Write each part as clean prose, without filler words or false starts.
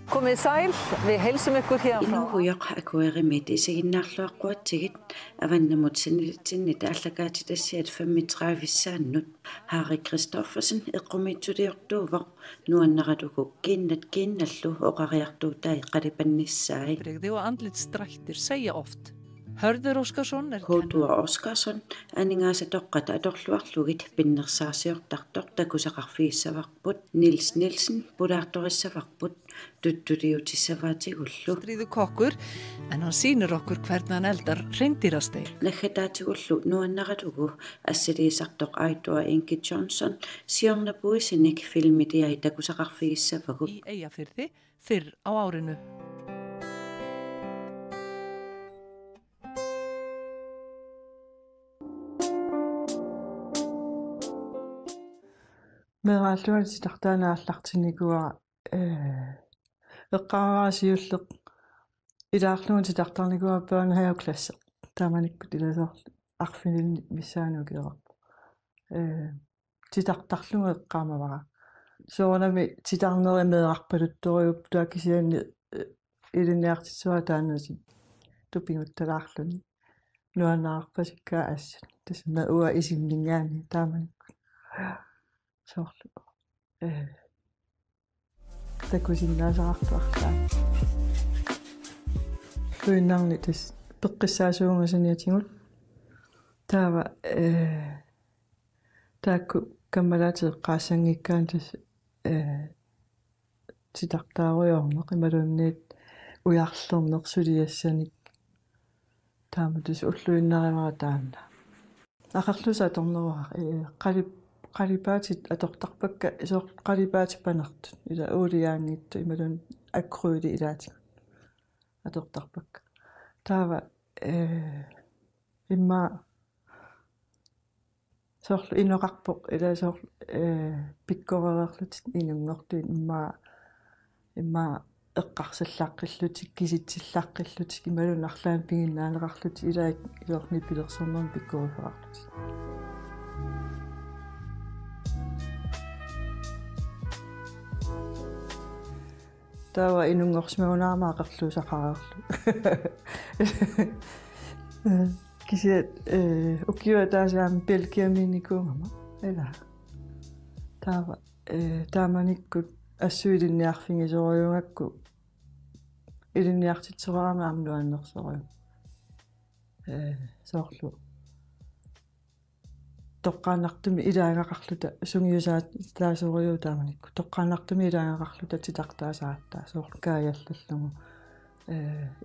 Komið sæl, við heilsum ykkur hér frá. Inuhuyoq akuerimit isiginnarluaqquatsigit avannamut sinnitit allagaatitassiat 35 Harry Christoffersen eqqumitsuliortuuvaq nuannaratuku kinnallu oqariartuutai qalipannissaai. Brigði og andlitsdrættir segja oft. Hörður Óskarsson Hótua Óskarsson aningaasa toqqata atorluarlugit pinnersaasiortartor takusaqarfiissavaqput Nils Nielsen pulaartorissavaqput tuttuliutissavaatigullu stríðukokkur en hann sýnir okkur hvernig hann eldar hreindýrasteik. Naggataatigullu nuannaratugu assiliisartoq Aitua Ingi Johnson siornapuisinik filmitiai takusaqarfiissavagut Í Eyjafirði fyrr á árinu. Meeraalluan sitartaanaallartinikuara eqqaaraasiulleq ilaarluun sitartarnikuara børnehaveklasse taamanikkut ilasoorlu arfinilni missaanukilerap sitartarluga eqqaamavara soornami sitarneri meeqarpaluttoriup tuakisianni iliniartitsua taanasi tupinguttalaarluni nuannaarpasikkaa assa tasma ua isimningaani taamanikkut soorlu takusinnaasaqartuarlaa luinnarni tas peqqissaasuungasaniatingut taava taakku kammalaatiqaassangikkaan tas sitartaaruyorneq imalunniit ujarllernersuliassanik taama tas ulluinnarimaa taanna aqarlusa tornerua qalipaatit atortarpakka isoor qalipaatipanertut ila uuliaangiittu imalun akruuli ilaatik atortarpakka taava imma soorlu inoqarpoq ila soorlu pikkorererlutit inunngortuin imma eqqarsallaqqillutik kisitsillaqqillutik imalun arlaan pinginnaaneqarlutit ilaik ilorni pilersornerni pikkoruferarlutit tawa inungorsimagunaarmaa qerluusaqarerlu kisiat ukiua taasaami pelkiamiinikuungama ila taava taamanikkut assuilinniarfingisoriungakku ilinniartitsoraama amnuannersorium soorlu toqqaannartumi ilaangaqarluta sungiusaat taasoriu taamanikku toqqaannartumi ilaangaqarluta titartaasaattaa soorlu kaajallallugu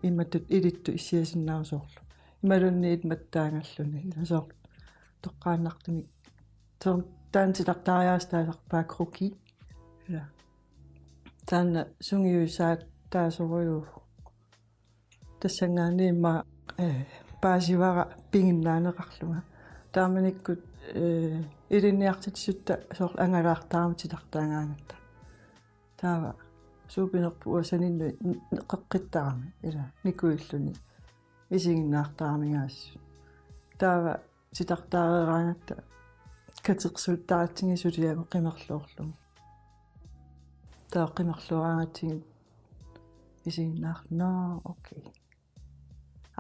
immatut ilittu issiasinnaar soorlu imalunniit mattaangalluni ila soorlu toqqaannartumi taan titartaariaastaasarpaa kruki ila taanna sungiusaat taasoriu tassangaani imma paasivara pinginnaaneqarluga taamanikkut ilinniartitsutta soorlu angalaartaarma titartaangaangatta taava suupinerpu uasaninnu qeqqittaarmi ila nikuilluni isiginnaartaarmigaassu taava titartaareeraangatta kateqsuuttaaratsingissuliamu qimerluorlugu taa qimerluaraangatsigin isiginnaarnaa okei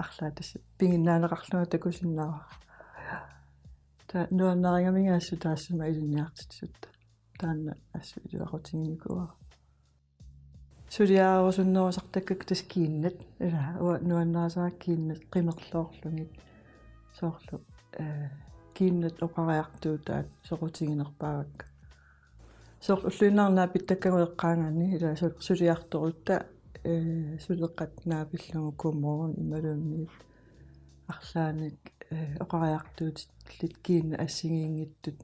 арлаа тас пингиннаанеқарлуга такусиннаава та нуаннарингамигаассу таассума илинниартитсутта таанна ассу илуақутингиникуа сулиаарусуннерусартаккак тас кииннат ила уа нуаннаасарак кииннат қимерлоорлугит соорлу кииннат оқариартуутаат соқутингинерпаагакка соорлу уллуиннаарнаа питтаккагуеққаангаани ила сулиарторутта сулеққат наапиллугу кумморун ималуунниит арлааник оқариартуутит литкиинна ассигиингиттут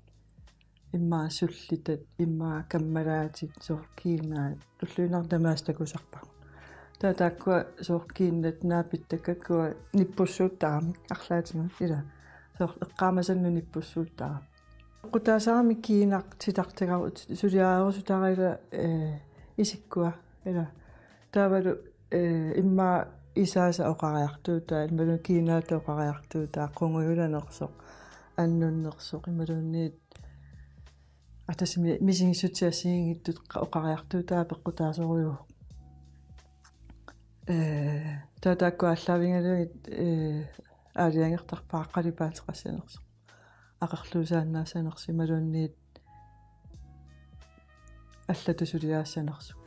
иммаа суллитат иммаа каммалаатит сооркиинаа уллуинаар тамаастакусарпа таатааккуа сооркииннат наапиттаккаккуа ниппуссууттаарами арлаатима ила соор эққаамасанну ниппуссууттаарами qutaasarami kiinaq titaqtagaru suliaarusutarila isikkuа ила таавалу имма исааса оқариартуутаа ималу кинаата оқариартуутаа қунгуйуланерсоқ аннуннерсоқ ималуунниит атасми мисингиссутиассигингиттут оқариартуутаа пеққутаасоруйу таатааккуаллаавингалугит аалиангертарпааққалипаатеқассанерсо ақарлуусааннаасанерси малуунниит аллатусулиаассанерсу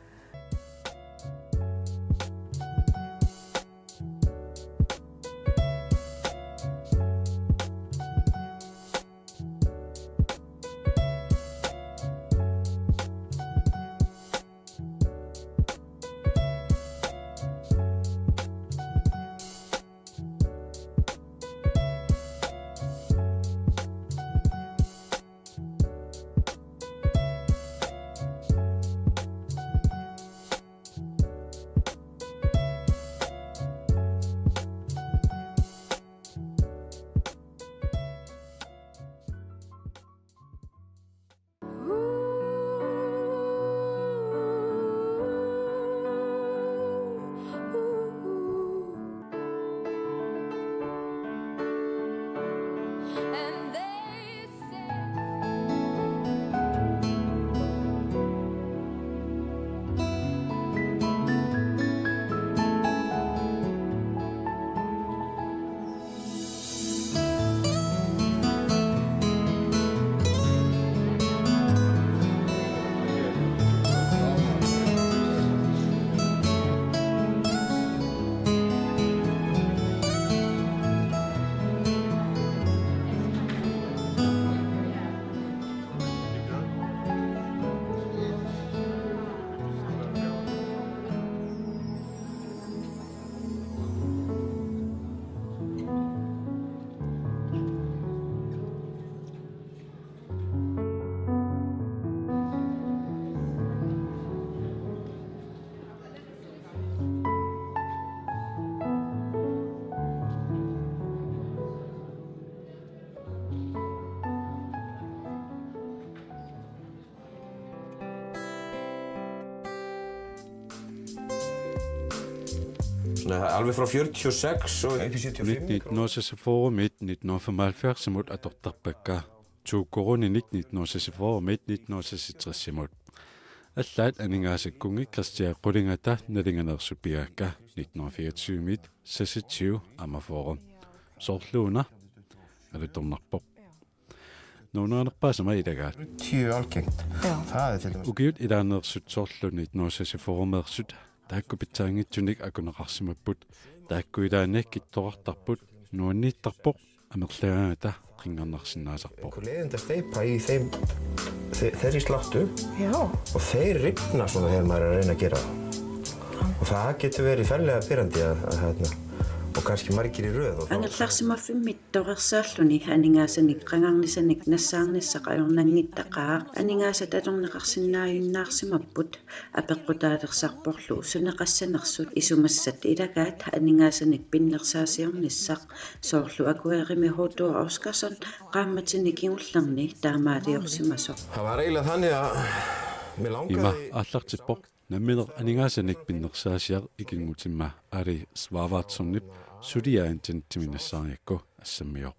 Alveg frá 46 og upp í 75. 1974 1975 mot atortarpakka tuukoruni 1974 1963 аллаат анингаасаккунги Кристиа Qulingata налинганерсупиаакка 1924 саситсиу амафоорум соорлууна алуторнарпоп нуунернерпаасама илагаат 10 algengt. Það til dæmis. Ugiut ilaanersut sooрлuni 1974 тааккупитсаангитсуник акунеқарсимаппут тааккуилааник китторартарпут нуаннииттарпоқ амерлаагаата рингернарсинаасарпоқ Leiðinda steypa í þeirri sláttu. Já. Og þeir rifna svona þegar maður er að reyna að gera það. Og það getur verið ferlega pirrandi að og kannski margir í röð. Angerlarsimaffimmittorersaalluni aningasanik qangarnisanik nassaarnissaqajornangittaqaa aningaasatatorneqarsinnaajunnaarsimapput apeqqutaalersaarporlu suneqassanersut isumassat ilagaat aningasanik pinnersaasiornissaq soorlu akuerimi H2 Oscarsson qaammatinikiullerni taamaaliorsimasoq. Það var eiginlega þannig að mér има langaði ааллартиппоқ намминер анингаасаник пиннерсаасиар икингутимма ари сваваатсорнип сулиаантинтиминассаариакку ассаммио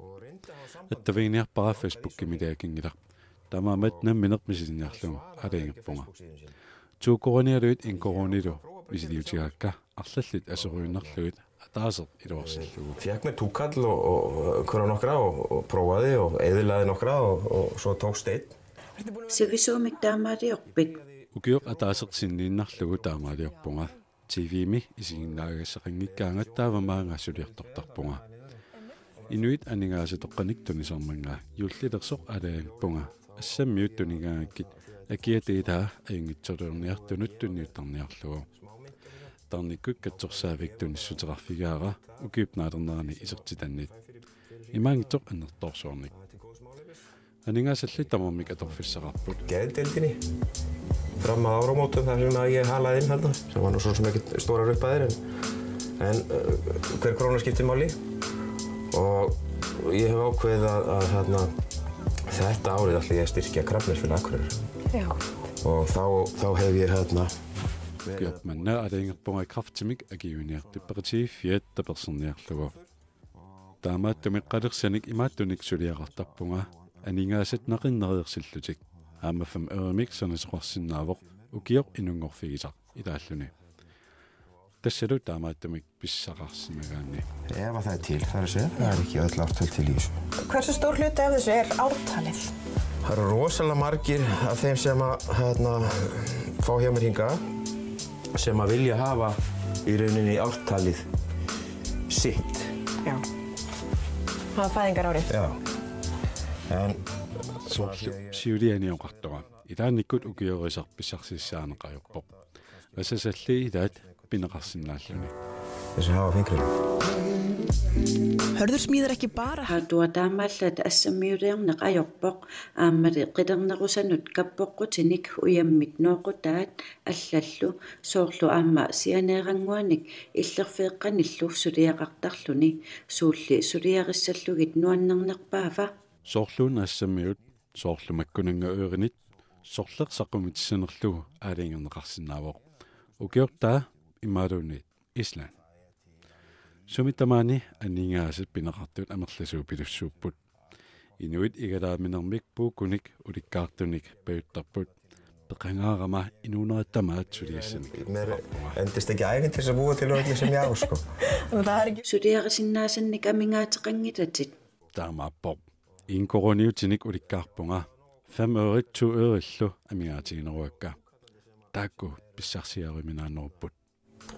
аттавиниарпара фейсбуккимилаакингилар тамаамат намминер мисилиниарлугу алингаппунга тууккорониалуит инкоронилу мисилиутигаакка арлаллит асеруйннарлуит атаасер илуарсиллугу Fékk mér túkall og nokkra og prófaði og eyðilagði nokkra og svo tókst einn. Sivisuumik taamaaliorpit укиоқ атаасертиннииннарлугу таамаалиорпунга TV-ми исигиннаагасақингиккаангаттаавамаанга сулиартортарпунга инуит анингаасатоққаник тунисорманга юллилерсоқ алаангпунга ассаммиут тунигаангаккит акиатеитаа аюнгитсолуерниартунут тунниуттарниарлугу тарниккут катсорсаавик туниссутерарфигаара укиупнаалернерани исертитаннит имаангитсоқ аннерторсуорник анингаасалли тамармик аторфиссақарпут Geðdeildinni fram að áramótum þar sem að ég halaði inn hérna sem var nú svo sem ekkert stórar upphæðir en hver króna skiptir máli og ég hef ákveðið að þetta árið ætla ég að styrkja Krabbameinsfélag Akureyrar. Já. Og þá hef ég Manna алингерпунга крафтимик агиуниартиппарити фиатта персонниарлугу таамааттумиққалерсаник имааттуник сулиақартарпунга анингаасат нақиннериерсиллутик аамаффам эремик санасеқарсинаавоқ укиоқ инунгорфигисақ илааллуни тассалу таамааттамик писсақарсимагаани Ef að það til, það segja, það ekki öll ártöl til í þessu. Hversu stór hluti af þessu ártalið? Það eru rosalega margir af þeim sem að fá hjá mér hingað sem að vilja hafa í rauninni ártalið sitt. Já. Það fæðingar árið. Já. En сиулианиоқартора илааниккут укиорисарписсарсиссаанеқаёрпоқ асасалли илаат пинеқарсинааллуни þessi hafa fingrin. Hörður smíðar ekki bara Hatua taamaallat assamiuliarneq ajorpoq aammali qilernerusanut kappoqqutinik uyammit nooqutaat allallu soorlu aamma sianeeranguanik illerfeeqqanillu suliaqartarluni suulli suliarissallugit nuannernerpaava соорлуун ассамиут соорлумаккунанга øerinit сорлерсақумитсинерлу аалингернеқарсинаавоқ укиортаа имаалуунит Исланд сумитамаани аннингаасат пинеқартут амерласуу пилуссууппут инуит игалааминермик пуукуник уликкаартуник паюттарпут пеқангаарама инуунераттамаат сулиассаник Mér endist ekki ævinn til þess að búa til öllu sem ég á, sko. suliarisinnaasанник амигаатеқангилатит таамааппоқ инкорониутиник уликкаарпунга 5 ørit 2 ørillу амигаатигинеруакка таакку писсарсиариминаанеруппут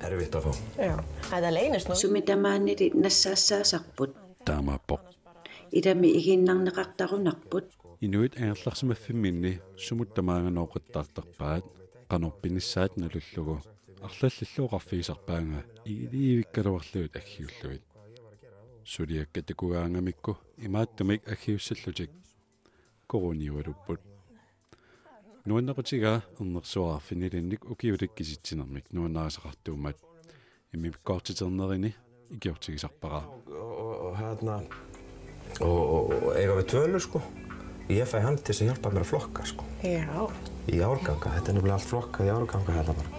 Erfitt að fá. Já. Þetta leynist nú. sumitaamaannit nassaassaassarput таамааппоқ ilami iginnarneqartarunarput инуит аерларсимаффимминни сумуттамаанганоқаттаартарпаат qanорпиниссаат налуллугу арлаллиллуоқарфигисарпаанга игиливиккалуарлуит аггиуллуит сулиаккатакугаангамикку имааттумик аггиуссаллутик корониуалуппут нуаннеқутига ернерсуарфинилинник укиуликкиситсинермик нуаннаасақартуумат иммиккоортитернерини икиортигисарпара Og eiga við tvölu, sko. Ég fæ hann til þess að hjálpa mér að flokka, sko. Já. Í árganga. Þetta nefnilega allt flokkað í árganga hérna bara.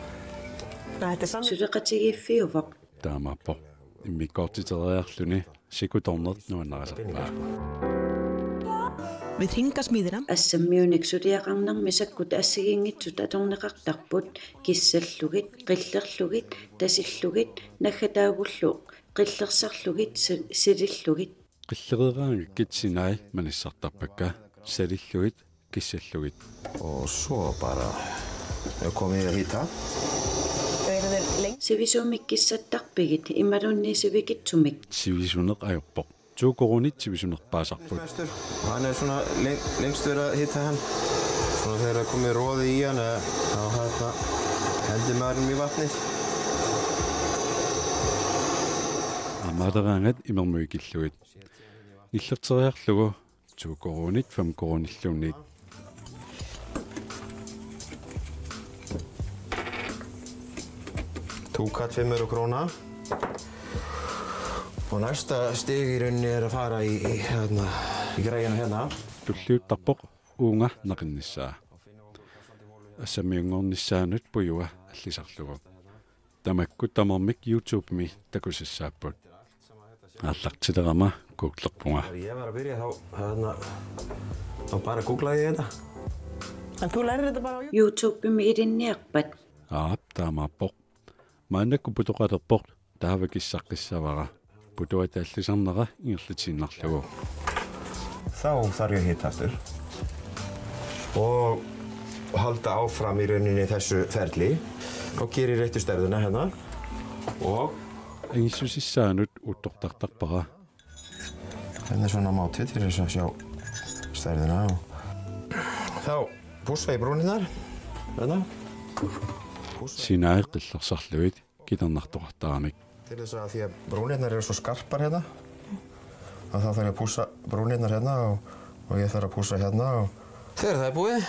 Þetta saman. suleqatigiffiuvaq таамааппо иммиккоортитериарлуни сикуторнерт нуаннаасарпаа Við hringasmíðina ассаммиуник сулиақарнэрмисаккут ассигингитсут аторнеқартарпут киссаллугит қиллерлугит тасиллугит наггатаагуллу қиллерсарлугит силиллугит qillereeraanga kitsinai manissartarpakka salilluit kissalluit Og svo bara komið ég hýta. eru þeir lengi. sivisuumik kissattarpigit immalunni sivikitsumik sivisuneq ajorpoq tuukorunit sivisunerpaasarput Hann svona lengst verið að hýta hann. Svona þegar það komið roði í hann þá hendir maðurinn í vatnið. амаалераангат имермуикиллуит иллертериарлугу туукорунит 5 коруниллуунниит Túkat 5 króna. Og næsta stig í rauninni að fara í greiðina hérna. туллиуттарпоқ уунга нақиннссаа ассамиунгорнissaanут пуюа аллисарлугу тамаккут тамермик YouTube-ми такусассааппут ааллартилерама куклерпунга Þegar ég var að byrja þá bara googlaði ég þetta. En þú lærir þetta bara á YouTube. youtube-imi ilinniarpat аап таамааппоқ маанакку путоқалерпоқ таавакиссаққиссавара путуатааллисарнера ингерлитсиннарлугу Þá þarf ég að hita aftur. Og halda áfram í rauninni þessu ferli. Og geri réttu stærðina hérna. Og ангиссусиссаанут уттортартарпара hérna svona máti til þess að sjá stærðina. Þá pússa ég brúnirnar. Hérna. синааэққиллерсарлуит килернартоқартарамик Til þess að því að brúnirnar eru svo skarpar hérna. Að þá þarf ég að pússa brúnirnar hérna og ég þarf að pússa hérna. Þegar það er búið,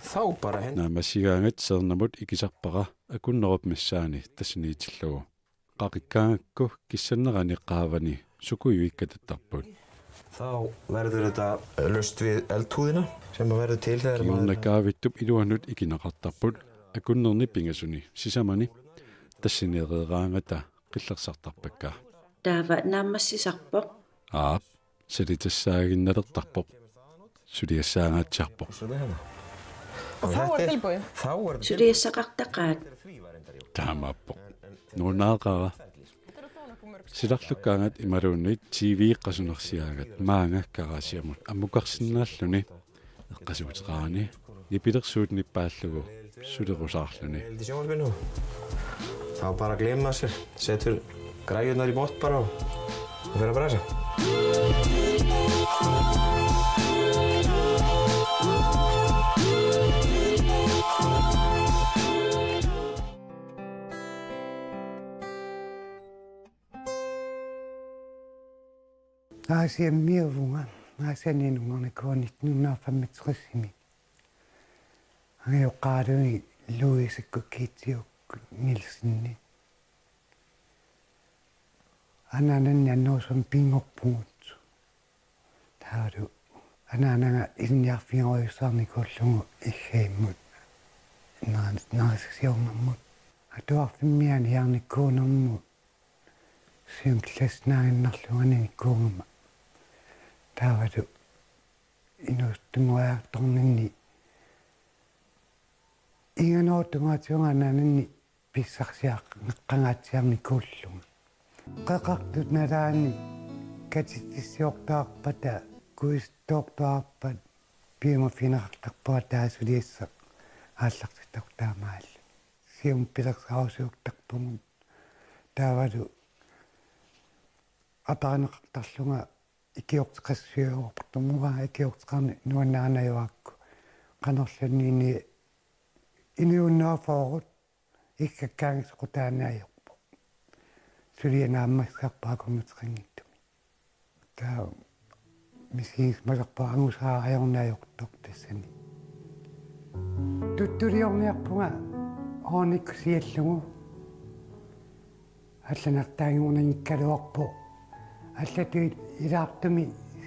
þá bara hérna. наамассигаангат сернамут икисарпара акуннеруп тассиниитиллугу qaqikkaangakku kissannерани qaavani sukujuikkatatarput Þá verður þetta laust við eldhúðina sem verður til þegar kiornakaavittup iluannut ikineqartarput akunnerni pingasuni sisamani tassinereeraangata qillersartarpakka taava naammassisarpoq aap salitassaaginnalertarpoq suliassaangaatsiarpoq Og þá er tilbúið. Þá er suliassaqartaqaat taamaappoq nuunaaqara silarlukkaangat imaluunnit TV-qasunersiaagat maangakkarasiamut ammukarsinnaalluni eqqasuuteqaani ipilersuutnippaallugu sulerusaarluni. Det sjónvarpið nú. Það var bara að gleyma sér, setur græjurnar í botn bara og fer að brasa. Asia miavunga, asia ninungone konit nuna fametsrissimi. Angeo qaaduni luisikku kiitiuk nilsinni. Ananan jannoosam pingorpungut. Taadu anananga ilniarfingoyusarni kollungu ikheimut. Naasiornammut. Atuarfimmian hiarnikkuunermut. Synklasnaanarlungani kuungama. Taadu inustunguaartorninni inganootungaatiunganananni pissarsiaq neqqangaatiarni kuullunga qaqartut nalaani katittissiortaarpata kuistoortuarpat piimafinaqartarpua taasuliissaq aallartittartaamaalla sium pilersausiuktarpungun taavadu апаранеқартарлунга икиортеқассиуорпартумуга икиортеқарни нуаннаанаюаакку канерланниини иниуннаафоорут иккаккаангисоқутаанаайорпо сулианааммассарпаакумутеқангиттуми таа мисиис малерпаа ангусаа аёрнаайортоқ тассани туттулиорниарпунга хоониккусиаллугу алланартаагиунаниккалуарпо аллатуит илаартуми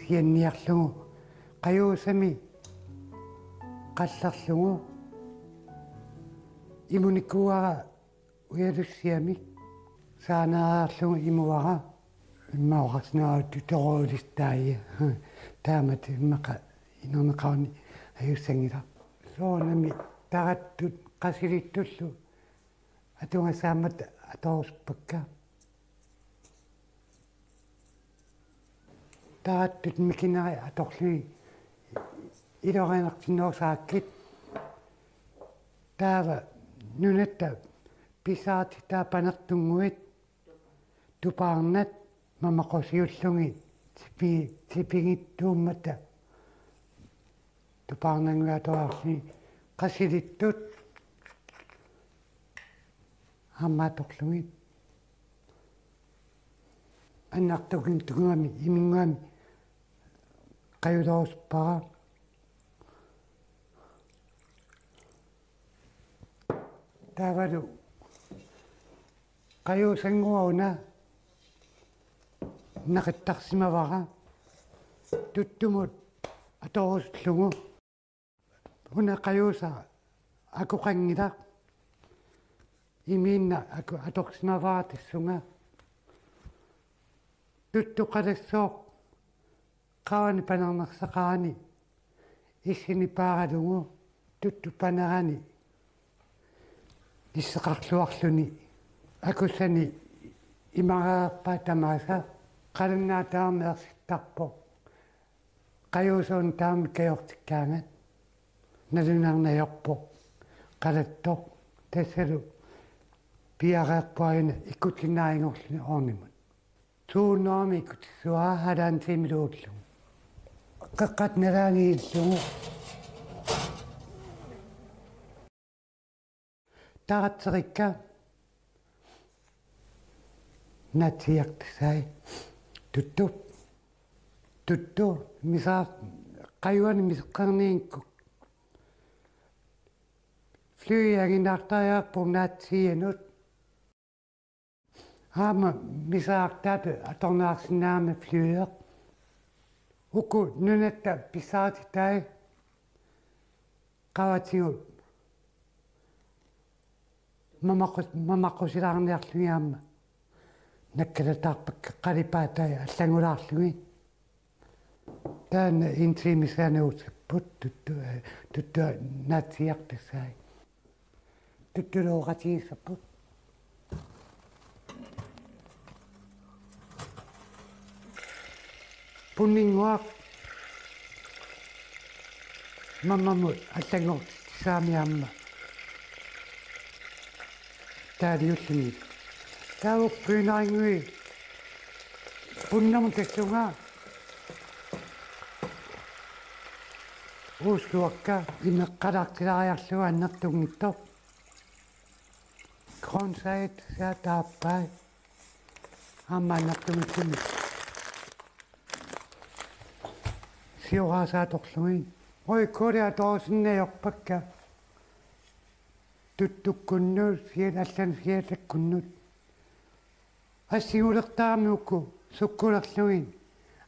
сианниарлугу қаюусами қалларлугу имуникуара уялуссиами саанаарлугу имуара иммаораснаа тутороолистаая таамат иммақа инернеқарни аюссангила соонами тараттут қасилиттуллу атунгасаамат аторуспакка тааттут микинари аторлуи илоринартинноосааккит таава нунатта писаати таапанертунгуит тупаарнат мамақосиуллуги типигиттууммата тупаарнангуатоарли қасилиттут аммааторлуги аннартукин тугами имингами қаюлооспара таваду қаюсангуауна нақиттарсимавара туттумут аторуслугу уна қаюса акоқангила иминна аку аторсимавара тассунга туттуқалассоо qaani panarnersaqaani issini paaralugu tuttupanerani исеқарлуарлуни акусани имарааппа тамааса қаланнаатаарнеерситтарпо қаюусуун таами каёртиккаангат налунаарнаёрпо қалаттоқ тассалу пиареерпуаина иккутинааингорлуни орнимут тууннаами иккутиссуаа халаантимилууллу қаққат налаанииллугу таратсерикка натиактсай тутту мисаа қаюани мисеққарниинку флюиагинартаяарпу наатсианут хаама мисаартаат аторнаарсинаама флюиеқ уку нунатта писаатитай қаватиут мамаққусилаарниарлугиаама наккалатаарпакка қалипаатай аллагулаарлуги таана интримисаануутиппут тутту наатсиартассай туттулооратигисаппут punninguaq mammamut allangort saamiamma taaliullumi taavuk pyynaingui punnamu tassunga uusluakka inneqqalartilariarluga annertungittoq gronsait saa taappai amma annertungittuми sioraasaatoqluin oi korea toosinnayorpakka tuttukkunnuut siel allan sialakkunnut assigulertaarmiukku sukkulerluin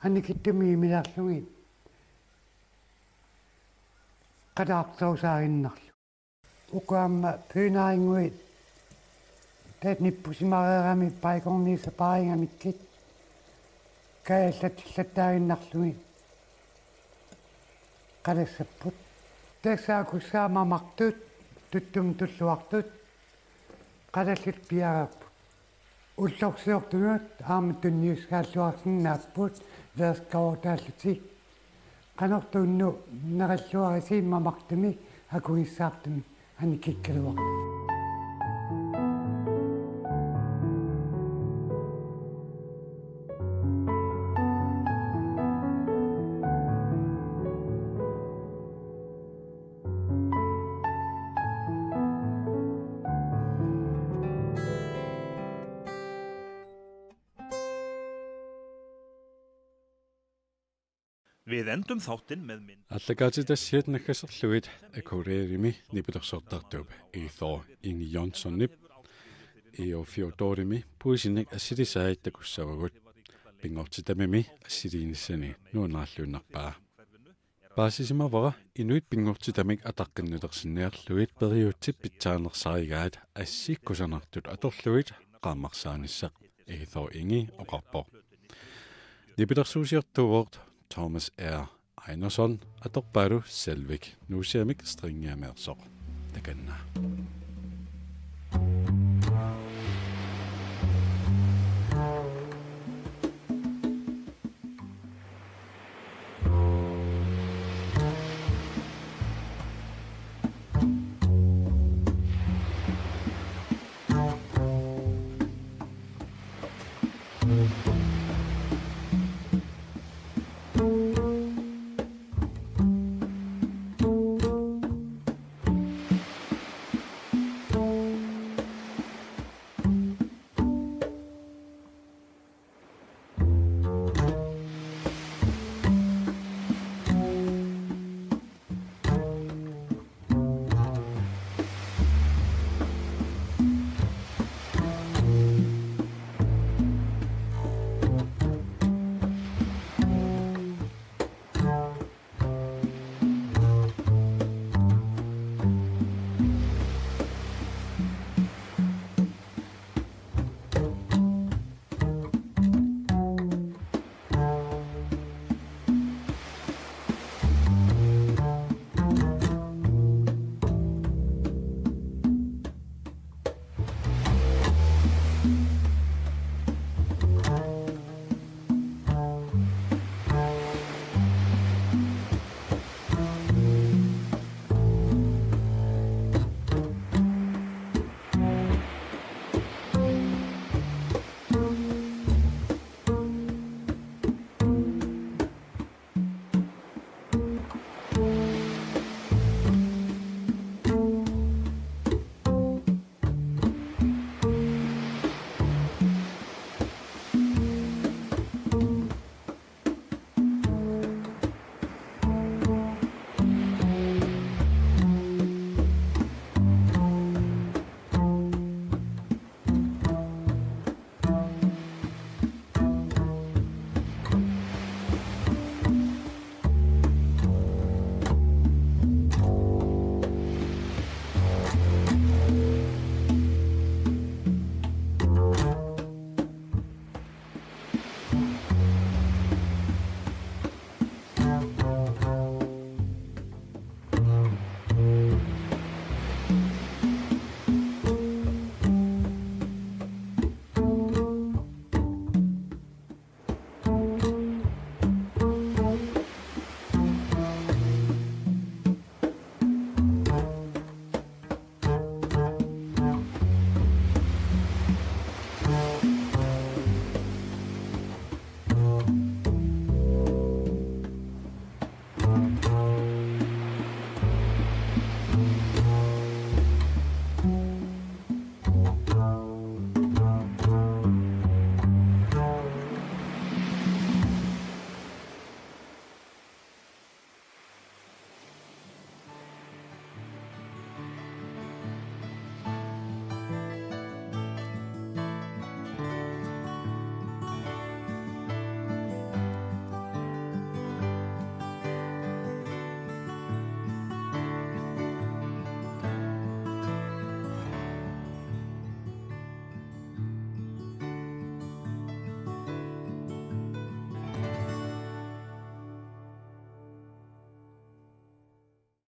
annikittumi imilarluin qadaartausaarinnarlu ukaamma pyynaringuit taat nippusimareerami paikorniisa paaringamikkit kajallatillataarinnarluin qalassaput taksaakussaamamartut tuttum tulluartut qalallit piarapput ullorsiortunut aamattunniuskaalluarsinnaappuut verskaortaalluti qanortuunnu neralluarisiimmamartumi akuissaartumi annikikkaluaq Við endum þáttinn með mynd. Allagaatitassiat nakkaserluit akureerimi nipilersortartuup Thor Inge Jonssonip Fjordorimi puisinik assitisaait takussavagut pingortitamimi assitiinissani nuunarluunarpaa Paasisimavara inuit pingortitamik ataqqinnутерсинниарлуит периутсип питсаанерсаригаат ассиккусанартут аторлуит qaammarsaanissaq Thor Inge oqarpo Nipilersuusiartuuvoort Thomas R. Einarsson atorpaalu Selvik nuusiamik stringiameersoq takanna